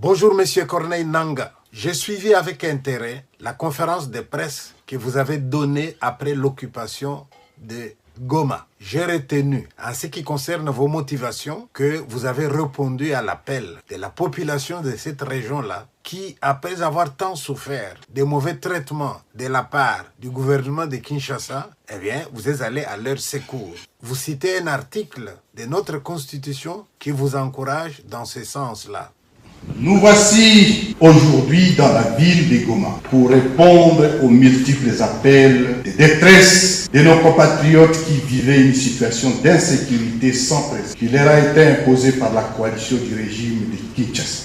Bonjour Monsieur Corneille Nangaa. J'ai suivi avec intérêt la conférence de presse que vous avez donnée après l'occupation de Goma. J'ai retenu, en ce qui concerne vos motivations, que vous avez répondu à l'appel de la population de cette région-là qui, après avoir tant souffert des mauvais traitements de la part du gouvernement de Kinshasa, eh bien, vous êtes allé à leur secours. Vous citez un article de notre Constitution qui vous encourage dans ce sens-là. Nous voici aujourd'hui dans la ville de Goma pour répondre aux multiples appels de détresse de nos compatriotes qui vivaient une situation d'insécurité sans précédent qui leur a été imposée par la coalition du régime de Kinshasa.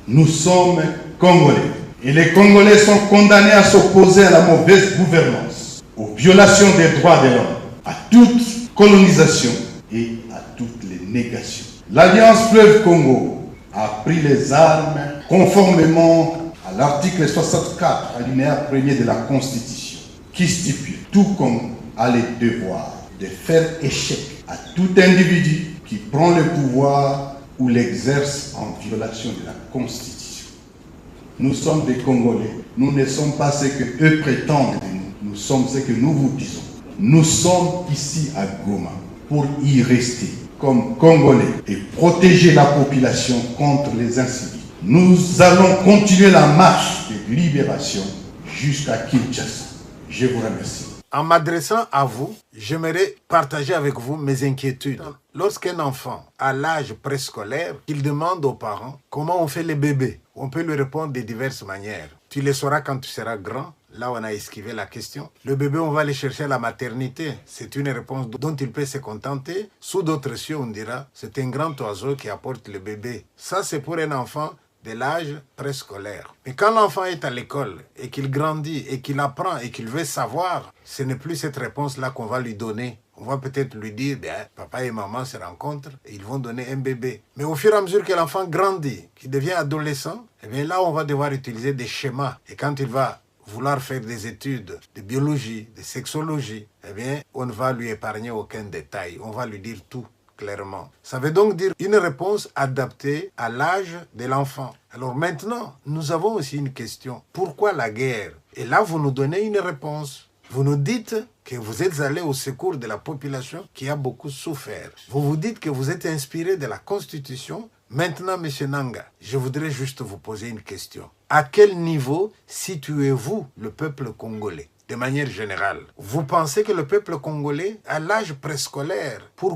Nous sommes Congolais et les Congolais sont condamnés à s'opposer à la mauvaise gouvernance, aux violations des droits de l'homme, à toute colonisation et à toutes les négations. L'Alliance Fleuve Congo a pris les armes conformément à l'article 64, alinéa 1er de la Constitution, qui stipule, tout comme a le devoir de faire échec à tout individu qui prend le pouvoir ou l'exerce en violation de la Constitution. Nous sommes des Congolais, nous ne sommes pas ce que eux prétendent de nous, nous sommes ce que nous vous disons. Nous sommes ici à Goma pour y rester comme Congolais et protéger la population contre les incivils. Nous allons continuer la marche de libération jusqu'à Kinshasa. Je vous remercie. En m'adressant à vous, j'aimerais partager avec vous mes inquiétudes. Lorsqu'un enfant a l'âge préscolaire, il demande aux parents comment on fait les bébés. On peut lui répondre de diverses manières. Tu le sauras quand tu seras grand. Là, on a esquivé la question. Le bébé, on va aller chercher à la maternité. C'est une réponse dont il peut se contenter. Sous d'autres cieux, on dira, c'est un grand oiseau qui apporte le bébé. Ça, c'est pour un enfant de l'âge préscolaire. Mais quand l'enfant est à l'école et qu'il grandit et qu'il apprend et qu'il veut savoir, ce n'est plus cette réponse-là qu'on va lui donner. On va peut-être lui dire, papa et maman se rencontrent et ils vont donner un bébé. Mais au fur et à mesure que l'enfant grandit, qu'il devient adolescent, eh bien là, on va devoir utiliser des schémas. Et quand il va vouloir faire des études de biologie, de sexologie, eh bien, on ne va lui épargner aucun détail. On va lui dire tout clairement. Ça veut donc dire une réponse adaptée à l'âge de l'enfant. Alors maintenant, nous avons aussi une question. Pourquoi la guerre? Et là, vous nous donnez une réponse. Vous nous dites que vous êtes allé au secours de la population qui a beaucoup souffert. Vous vous dites que vous êtes inspiré de la Constitution. Maintenant, M. Nangaa, je voudrais juste vous poser une question. À quel niveau situez-vous le peuple congolais? De manière générale, vous pensez que le peuple congolais, à l'âge préscolaire, pour